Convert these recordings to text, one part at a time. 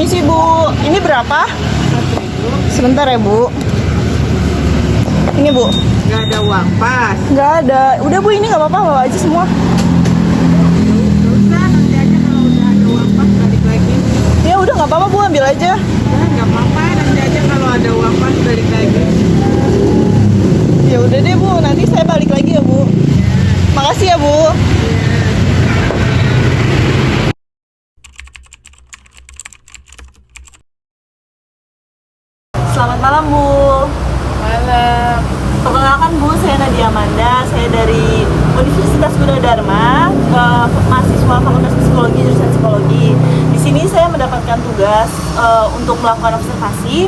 Permisi Bu, ini berapa? Sebentar ya Bu. Ini Bu. Nggak ada uang pas. Nggak ada. Udah Bu, ini nggak apa-apa, bawa aja semua. Nggak usah, nanti aja kalau udah ada uang pas balik lagi. Ya udah nggak apa-apa Bu, ambil aja. Ya nggak apa-apa, nanti aja kalau ada uang pas balik lagi. Ya udah deh Bu, nanti saya balik lagi ya Bu. Makasih ya Bu. Selamat malam Bu. Malam. Perkenalkan Bu, saya Nadia Amanda. Saya dari Universitas Gunadarma, mahasiswa Fakultas Psikologi jurusan Psikologi. Di sini saya mendapatkan tugas untuk melakukan observasi.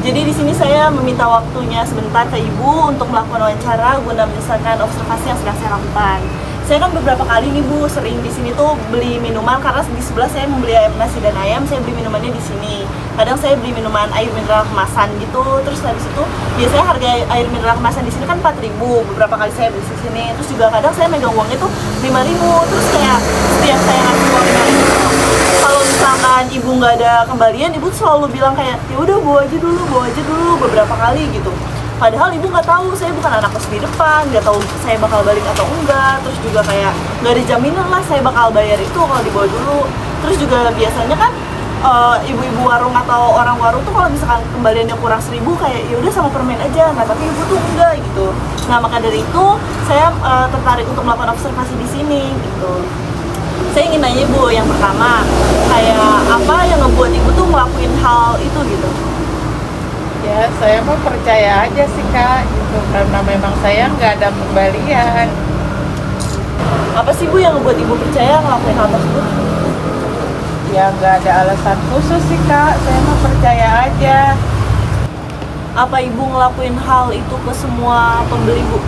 Jadi di sini saya meminta waktunya sebentar ke Ibu untuk melakukan wawancara guna menyelesaikan observasi yang sedang saya lakukan. Saya kan beberapa kali nih Bu sering di sini tuh beli minuman karena di sebelah saya membeli ayam nasi dan ayam, saya beli minumannya di sini. Kadang saya beli minuman air mineral kemasan gitu. Terus habis itu biasanya harga air mineral kemasan di sini kan 4.000. Beberapa kali saya beli di sini. Terus juga kadang saya megang uangnya tuh 5.000. Terus kayak setiap saya ngasih uang 5.000, kalau misalkan Ibu nggak ada kembalian, Ibu selalu bilang kayak ya udah bawa aja dulu beberapa kali gitu. Padahal Ibu nggak tahu saya bukan anak kos di depan, nggak tahu saya bakal balik atau enggak. Terus juga kayak nggak ada jaminan lah saya bakal bayar itu kalau dibawa dulu. Terus juga biasanya kan ibu-ibu warung atau orang warung tuh kalau misalkan kembaliannya kurang 1.000 kayak ya udah sama permen aja. Nah tapi Ibu tuh enggak gitu. Nah maka dari itu saya tertarik untuk melakukan observasi di sini gitu. Saya ingin nanya Ibu, yang pertama kayak apa yang ngebuat Ibu tuh ngelakuin hal itu gitu? Ya saya mau percaya aja sih Kak, gitu. Karena memang saya nggak ada kembalian. Apa sih Bu yang ngebuat Ibu percaya ngelakuin hal tersebut? Ya nggak ada alasan khusus sih Kak, saya mau percaya aja. Apa Ibu ngelakuin hal itu ke semua pembeli Bu?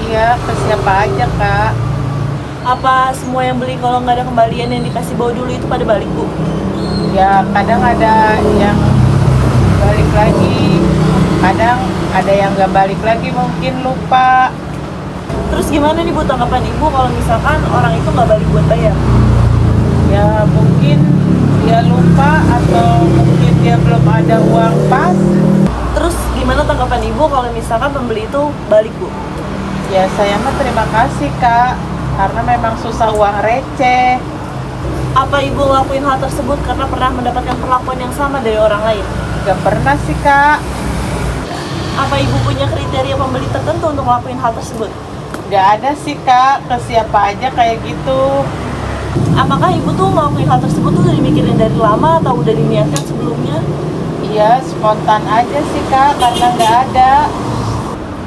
Iya, ke siapa aja Kak. Apa semua yang beli kalau nggak ada kembalian yang dikasih bawa dulu itu pada balik Bu? Ya kadang ada yang balik lagi, kadang ada yang nggak balik lagi, mungkin lupa. Terus gimana nih Bu tanggapan Ibu kalau misalkan orang itu nggak balik buat bayar? Ya mungkin dia lupa atau mungkin dia belum ada uang pas. Terus gimana tanggapan Ibu kalau misalkan pembeli itu balik Bu? Ya saya mah terima kasih Kak, karena memang susah uang receh. Apa Ibu ngelakuin hal tersebut karena pernah mendapatkan perlakuan yang sama dari orang lain? Gak pernah sih Kak. Apa Ibu punya kriteria pembeli tertentu untuk ngelakuin hal tersebut? Gak ada sih Kak, ke siapa aja kayak gitu. Apakah Ibu tuh ngelakuin hal tersebut tuh udah dimikirin dari lama atau udah diniatkan sebelumnya? Iya, spontan aja sih Kak, karena gak ada.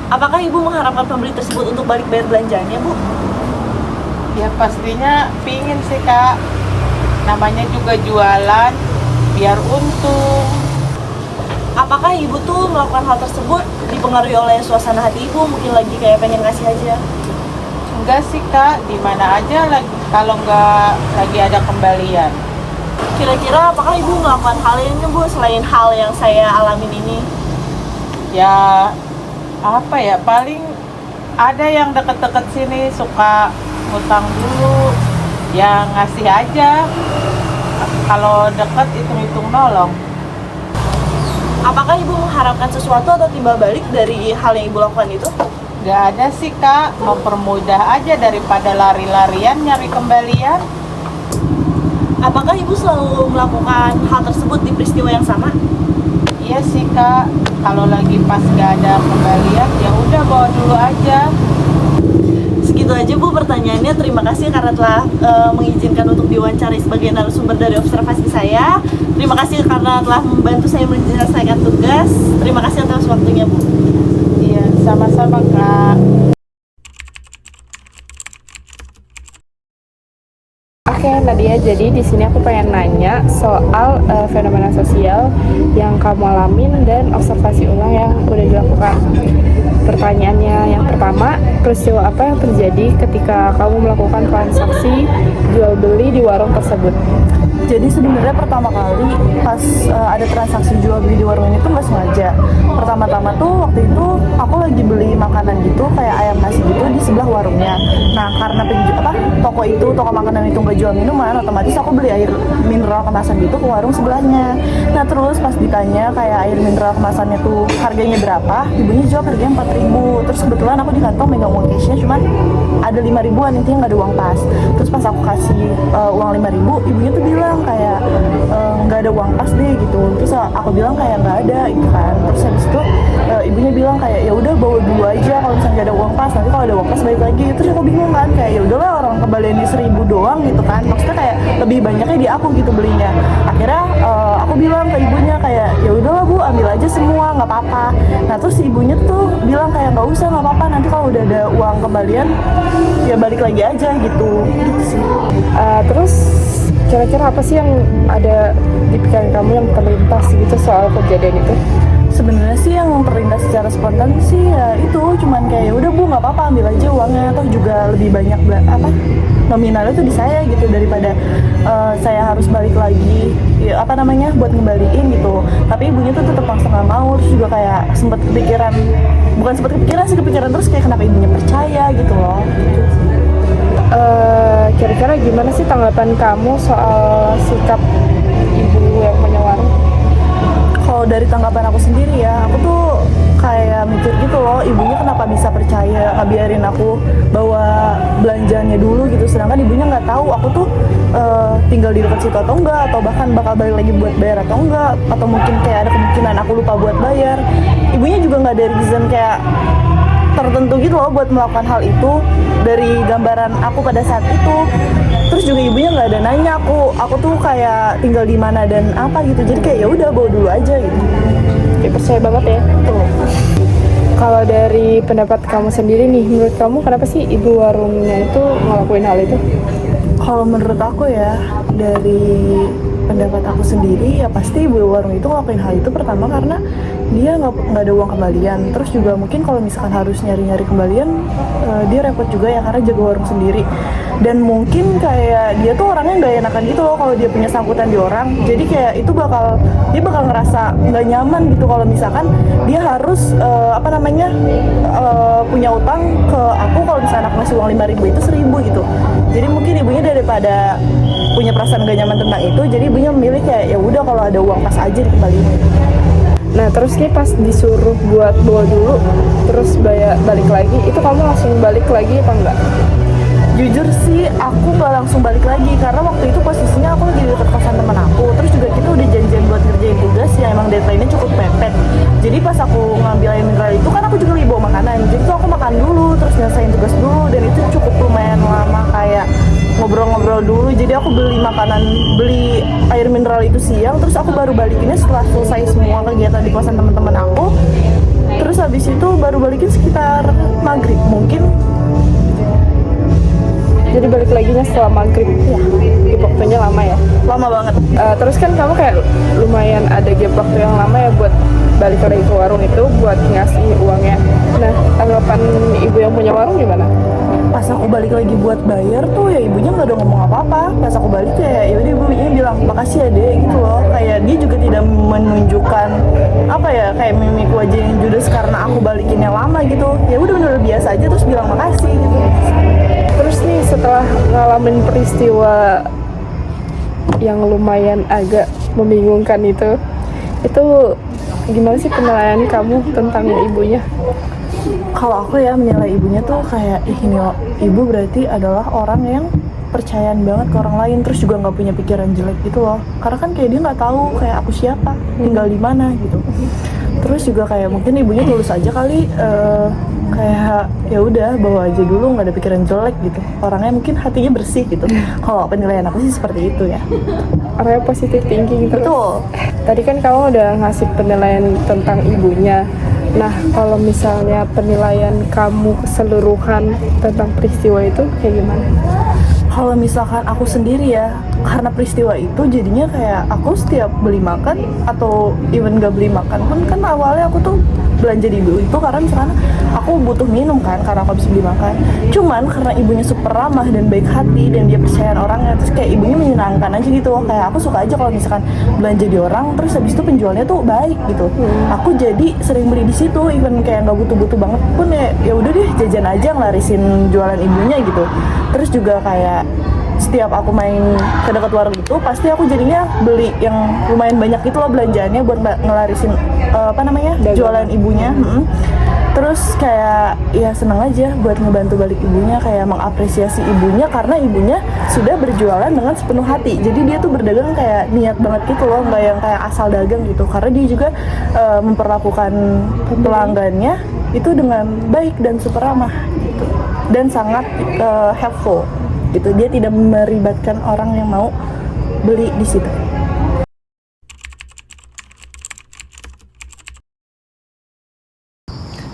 Apakah Ibu mengharapkan pembeli tersebut untuk balik bayar belanjanya Bu? Ya pastinya pingin sih Kak, namanya juga jualan, biar untung. Apakah Ibu tuh melakukan hal tersebut dipengaruhi oleh suasana hati Ibu? Mungkin lagi kayak pengen ngasih aja? Enggak sih Kak, di mana aja lagi kalau nggak lagi ada kembalian. Kira-kira apakah Ibu melakukan hal ini Bu selain hal yang saya alamin ini? Ya apa ya, paling ada yang deket-deket sini suka ngutang dulu, ya ngasih aja. Kalau deket hitung-hitung nolong. Apakah Ibu mengharapkan sesuatu atau timbal balik dari hal yang Ibu lakukan itu? Gak ada sih Kak, mempermudah aja daripada lari-larian nyari kembalian. Apakah Ibu selalu melakukan hal tersebut di peristiwa yang sama? Iya sih Kak, kalau lagi pas gak ada kembalian ya udah bawa dulu aja. Segitu aja Bu pertanyaannya. Terima kasih karena telah mengizinkan untuk diwawancarai sebagai narasumber dari observasi saya. Terima kasih karena telah membantu saya menyelesaikan tugas. Terima kasih atas waktunya Bu. Iya, sama-sama Kak. Oke Nadia, jadi di sini aku pengen nanya soal fenomena sosial yang kamu alamin dan observasi ulang yang udah dilakukan. Pertanyaannya yang pertama, peristiwa apa yang terjadi ketika kamu melakukan transaksi jual beli di warung tersebut? Jadi sebenarnya pertama kali pas ada transaksi jual beli di warung itu nggak sengaja. Pertama-tama tuh waktu itu aku lagi beli makanan gitu kayak ayam nasi gitu di sebelah warungnya. Nah karena toko makanan itu nggak jual minuman, otomatis aku beli air mineral kemasan gitu ke warung sebelahnya. Nah terus pas ditanya kayak air mineral kemasannya tuh harganya berapa, ibunya jawab harganya 4.000. Terus kebetulan aku di kantong megang uang cashnya cuman ada 5.000-an, intinya nggak ada uang pas. Terus pas aku kasih uang 5.000, ibunya tuh bilang kayak nggak ada uang pas deh gitu. Terus aku bilang kayak nggak ada gitu kan. Terus habis itu ibunya bilang kayak ya udah bawa dulu aja, kalau misalnya nggak ada uang pas, nanti kalau ada uang pas balik lagi. Terus aku bingung kan, kayak ya udahlah orang kembaliannya 1.000 doang gitu kan, maksudnya kayak lebih banyaknya di aku gitu belinya. Akhirnya aku bilang ke ibunya kayak ya udahlah Bu, ambil aja semua nggak apa-apa. Nah terus ibunya tuh bilang kayak nggak usah, nggak apa-apa, nanti kalau udah ada uang kembalian ya balik lagi aja gitu sih. Terus kira-kira apa sih yang ada di pikiran kamu yang terlintas gitu soal kejadian itu? Sebenarnya sih yang terlintas secara spontan sih ya itu cuman kayak ya udah Bu, nggak apa-apa, ambil aja uangnya, atau juga lebih banyak nominalnya tuh di saya gitu daripada saya harus balik lagi ya, buat ngembaliin gitu. Tapi ibunya tuh tetap maksa nggak mau. Terus juga kayak sempat kepikiran terus kayak kenapa ibunya percaya gitu loh gitu. Kira-kira gimana sih tanggapan kamu soal sikap ibu yang punya warung? Kalau dari tanggapan aku sendiri ya, aku tuh kayak mikir gitu loh, ibunya kenapa bisa percaya ngebiarin aku bawa belanjanya dulu gitu, sedangkan ibunya nggak tahu aku tuh tinggal di dekat situ atau enggak, atau bahkan bakal balik lagi buat bayar atau enggak, atau mungkin kayak ada kemungkinan aku lupa buat bayar. Ibunya juga nggak ada reason kayak tertentu gitu loh buat melakukan hal itu dari gambaran aku pada saat itu. Terus juga ibunya nggak ada nanya aku tuh kayak tinggal di mana dan apa gitu, jadi kayak ya udah bawa dulu aja gitu. Kayak percaya banget ya. Tuh. Kalau dari pendapat kamu sendiri nih, menurut kamu kenapa sih ibu warungnya itu ngelakuin hal itu? Kalau menurut aku ya, dari pendapat aku sendiri ya pasti ibu warung itu ngelakuin hal itu pertama karena dia nggak ada uang kembalian. Terus juga mungkin kalau misalkan harus nyari-nyari kembalian, dia repot juga ya karena jaga warung sendiri. Dan mungkin kayak dia tuh orangnya nggak enakan gitu loh kalau dia punya sangkutan di orang. Jadi kayak itu dia bakal ngerasa nggak nyaman gitu kalau misalkan dia harus punya utang ke aku kalau misalnya aku ngasih uang 5.000 itu 1.000 gitu. Jadi mungkin ibunya daripada punya perasaan gak nyaman tentang itu, jadi ibunya memilih kayak ya udah kalau ada uang pas aja dikembaliin. Nah terus nih pas disuruh buat bawa dulu terus balik lagi, itu kamu langsung balik lagi apa enggak? Jujur sih aku nggak langsung balik lagi karena waktu itu posisinya aku lagi di dekat kosan teman aku. Terus juga kita udah janjian buat ngerjain tugas yang emang deadline-nya cukup mepet. Jadi pas aku ngambil air mineral itu kan aku juga lagi bawa makanan, jadi tuh aku makan dulu terus nyelesain tugas dulu, dan itu cukup lumayan lama kayak ngobrol-ngobrol dulu. Jadi aku beli air mineral itu siang, terus aku baru balikinnya setelah selesai semua kegiatan di kosan teman-teman aku. Terus habis itu baru balikin sekitar maghrib mungkin. Jadi balik laginya setelah maghrib ya? Waktunya lama ya? Lama banget. Terus kan kamu kayak lumayan ada gap waktu yang lama ya buat balik lagi ke warung itu buat ngasih uangnya. Nah tanggapan ibu yang punya warung gimana? Pas aku balik lagi buat bayar tuh ya ibunya nggak ada ngomong apa-apa. Pas aku balik ya udah ibunya bilang makasih ya dek gitu loh. Kayak dia juga tidak menunjukkan kayak mimik wajah yang judes karena aku balikinnya lama gitu. Ya udah bener biasa aja terus bilang makasih gitu. Terus nih setelah ngalamin peristiwa yang lumayan agak membingungkan itu gimana sih penilaian kamu tentang ibunya? Kalau aku ya menilai ibunya tuh kayak ini loh, ibu berarti adalah orang yang percayaan banget ke orang lain, terus juga nggak punya pikiran jelek gitu loh. Karena kan kayak dia nggak tahu kayak aku siapa, tinggal di mana gitu. Terus juga kayak mungkin ibunya tulus aja kali, kayak ya udah bawa aja dulu, nggak ada pikiran jelek gitu. Orangnya mungkin hatinya bersih gitu. Kalau penilaian aku sih seperti itu ya. Orangnya positive thinking terus. Betul. Tadi kan kamu udah ngasih penilaian tentang ibunya. Nah, kalau misalnya penilaian kamu keseluruhan tentang peristiwa itu kayak gimana? Kalau misalkan aku sendiri ya, karena peristiwa itu jadinya kayak aku setiap beli makan atau even gak beli makan pun kan awalnya aku tuh belanja di ibu itu karena misalkan aku butuh minum kan, karena aku habis beli makan. Cuman karena ibunya super ramah dan baik hati dan dia percaya orangnya, terus kayak ibunya menyenangkan aja gitu. Kayak aku suka aja kalau misalkan belanja di orang terus habis itu penjualnya tuh baik gitu. Aku jadi sering beli di situ, even kayak nggak butuh-butuh banget pun ya udah deh jajan aja ngelarisin jualan ibunya gitu. Terus juga kayak setiap aku main ke dekat warung itu pasti aku jadinya beli yang lumayan banyak gitu loh belanjaannya buat ngelarisin jualan ibunya. Terus kayak ya seneng aja buat ngebantu balik ibunya, kayak mengapresiasi ibunya karena ibunya sudah berjualan dengan sepenuh hati. Jadi dia tuh berdagang kayak niat banget gitu loh, nggak yang kayak asal dagang gitu. Karena dia juga memperlakukan pelanggannya itu dengan baik dan super ramah gitu, dan sangat helpful gitu. Dia tidak meribatkan orang yang mau beli di situ.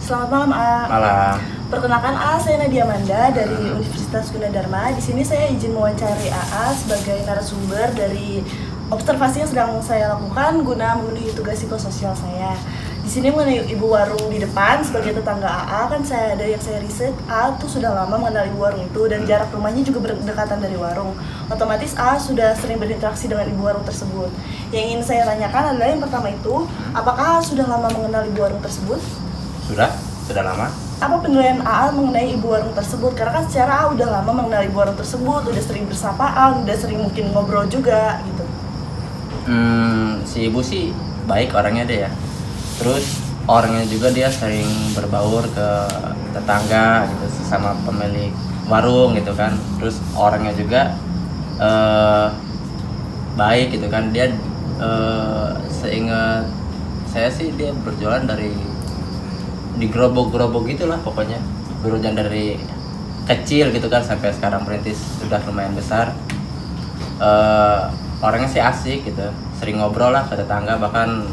Selamat malam, A. Malam. Perkenalkan, A, saya Nadia Amanda dari Universitas Gunadarma. Di sini saya izin mewawancari AA sebagai narasumber dari observasi yang sedang saya lakukan guna memenuhi tugas psikososial saya. Di sini mengenai ibu warung di depan sebagai tetangga AA, kan dari yang saya riset, A tuh sudah lama mengenal ibu warung itu dan jarak rumahnya juga berdekatan dari warung. Otomatis A sudah sering berinteraksi dengan ibu warung tersebut. Yang ingin saya tanyakan adalah yang pertama itu, apakah A sudah lama mengenal ibu warung tersebut? Sudah lama. Apa penilaian AA mengenai ibu warung tersebut? Karena kan secara A udah lama mengenal ibu warung tersebut, udah sering bersapaan, udah sering mungkin ngobrol juga gitu. Si ibu sih baik orangnya deh ya. Terus orangnya juga dia sering berbaur ke tetangga gitu, sesama pemilik warung gitu kan. Terus orangnya juga baik gitu kan. Dia seingat saya sih dia berjualan di gerobok-gerobok gitulah pokoknya, berjalan dari kecil gitu kan sampai sekarang perintis sudah lumayan besar. Orangnya sih asik gitu, sering ngobrol lah ke tetangga, bahkan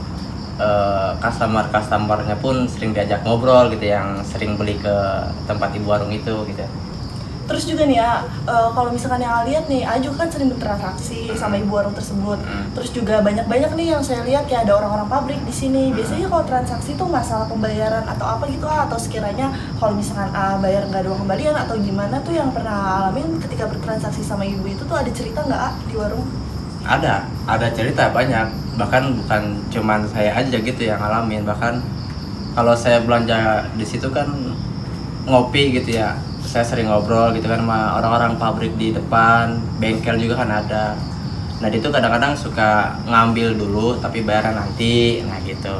customer-customernya pun sering diajak ngobrol gitu, yang sering beli ke tempat ibu warung itu gitu. Terus juga nih ya, kalau misalkan yang lihat nih, A juga kan sering bertransaksi sama ibu warung tersebut. Terus juga banyak-banyak nih yang saya lihat kayak ada orang-orang pabrik di sini. Biasanya kalau transaksi tuh masalah pembayaran atau apa gitu, atau sekiranya kalau misalkan A bayar nggak ada uang kembalian atau gimana tuh yang pernah alamin ketika bertransaksi sama ibu itu tuh ada cerita nggak A di warung? Ada cerita banyak, bahkan bukan cuman saya aja gitu yang ngalamin. Bahkan kalau saya belanja di situ kan ngopi gitu ya, saya sering ngobrol gitu kan sama orang-orang pabrik di depan, bengkel juga kan ada. Nah itu kadang-kadang suka ngambil dulu tapi bayaran nanti, nah gitu.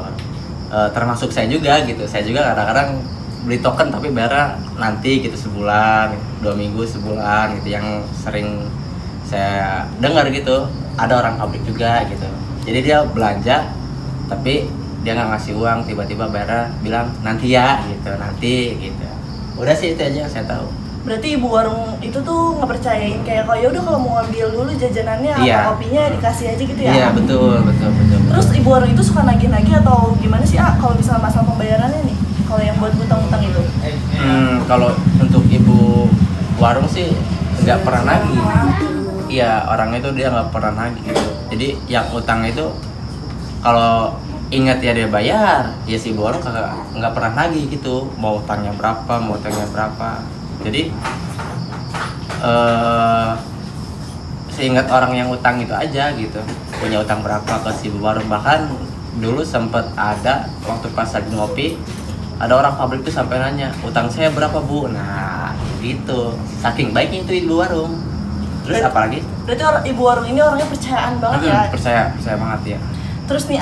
Termasuk saya juga gitu, saya juga kadang-kadang beli token tapi bayaran nanti gitu, sebulan, 2 minggu, sebulan gitu, yang sering saya dengar gitu. Ada orang pabrik juga gitu, jadi dia belanja tapi dia nggak ngasih uang, tiba-tiba bayar bilang nanti ya gitu, nanti gitu. Udah sih itu aja yang saya tahu. Berarti ibu warung itu tuh nggak percayain kayak kalau ya udah kalau mau ngambil dulu jajanannya Iya. atau kopinya dikasih aja gitu ya? Iya betul. Terus ibu warung itu suka nagih-nagih atau gimana sih kalau misalnya masalah pembayarannya nih? Kalau yang buat utang-utang itu? Kalau untuk ibu warung sih nggak pernah nagih. Iya, orangnya itu dia nggak pernah nagih gitu. Jadi yang utang itu kalau ingat ya dia bayar, ya si ibu warung nggak pernah nagih gitu. Mau utangnya berapa, mau utangnya berapa. Jadi seingat orang yang utang itu aja gitu, punya utang berapa ke si ibu warung. Bahkan dulu sempet ada waktu pas lagi ngopi, ada orang pabrik tuh sampai nanya, utang saya berapa bu? Nah gitu, saking baiknya itu ibu warung. Terus apalagi? Berarti ibu warung ini orangnya percayaan banget ya? Percaya banget ya. Terus nih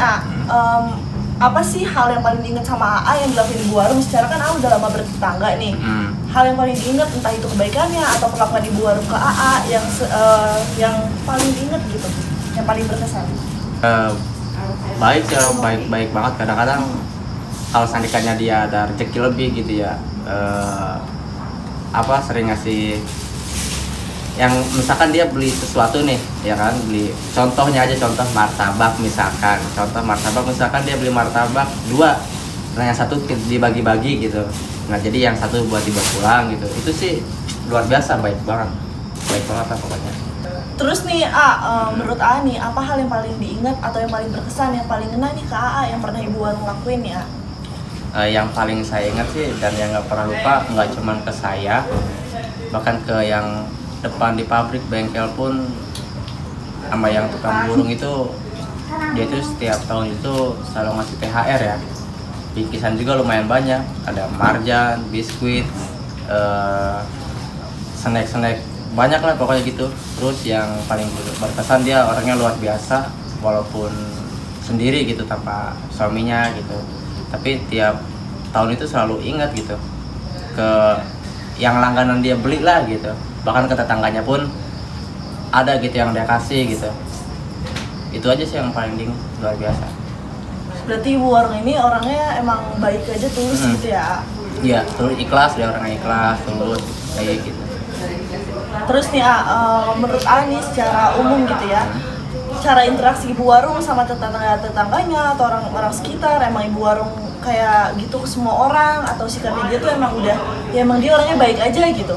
apa sih hal yang paling diingat sama AA yang dilakuin ibu warung? Secara kan AA udah lama bertetangga nih. Hal yang paling diingat entah itu kebaikannya atau perlakuan ibu warung ke AA yang paling diingat gitu, yang paling berkesan. Baik ya, baik banget. Kadang-kadang kalau sandikannya dia ada rezeki lebih gitu ya, sering ngasih, yang misalkan dia beli sesuatu nih ya kan, beli contohnya aja, contoh martabak misalkan, dia beli martabak 2, nah yang satu dibagi-bagi gitu, nah jadi yang satu buat dibawa pulang gitu. Itu sih luar biasa, baik banget lah pokoknya. Terus nih menurut AA nih, apa hal yang paling diingat atau yang paling berkesan, yang paling ngena nih ke AA yang pernah ibu warung lakuin nih Yang paling saya ingat sih dan yang nggak pernah lupa, nggak cuman ke saya, bahkan ke yang depan di pabrik bengkel pun, sama yang tukang burung itu, dia tuh setiap tahun itu selalu ngasih THR ya. Bingkisan juga lumayan banyak, ada marjan, biskuit, snack-snack banyak lah pokoknya gitu. Terus yang paling berkesan, dia orangnya luar biasa walaupun sendiri gitu tanpa suaminya gitu, tapi tiap tahun itu selalu ingat gitu ke yang langganan dia beli lah gitu, bahkan ke tetangganya pun ada gitu yang dia kasih gitu. Itu aja sih yang paling luar biasa. Berarti ibu warung ini orangnya emang baik aja, tulus gitu ya? Iya, terus ikhlas, dia orangnya ikhlas, tulus kayak gitu. Terus nih menurut Ani secara umum gitu ya, cara interaksi ibu warung sama tetangganya atau orang-orang sekitar, emang ibu warung kayak gitu ke semua orang, atau sikapnya dia tuh emang udah, ya emang dia orangnya baik aja gitu?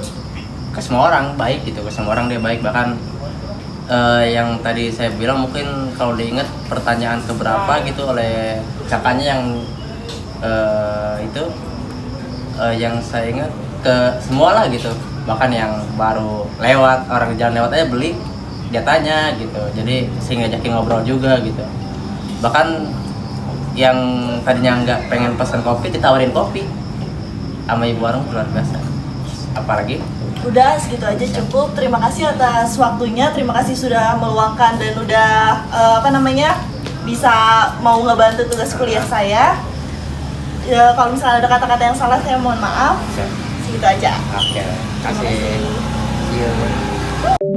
Ke semua orang baik gitu, ke semua orang dia baik. Bahkan yang tadi saya bilang, mungkin kalau diingat pertanyaan keberapa gitu oleh kakaknya yang itu, yang saya ingat ke semua lah gitu. Bahkan yang baru lewat, orang jalan lewat aja beli, dia tanya gitu. Jadi sehingga ngajakin ngobrol juga gitu. Bahkan yang tadinya nggak pengen pesan kopi, ditawarin kopi sama ibu warung, luar biasa. Apalagi? Udah segitu aja cukup. Terima kasih atas waktunya, terima kasih sudah meluangkan dan udah bisa mau ngebantu tugas kuliah saya. Ya, kalau misalnya ada kata-kata yang salah saya mohon maaf. Segitu aja. Oke, kasih. See you.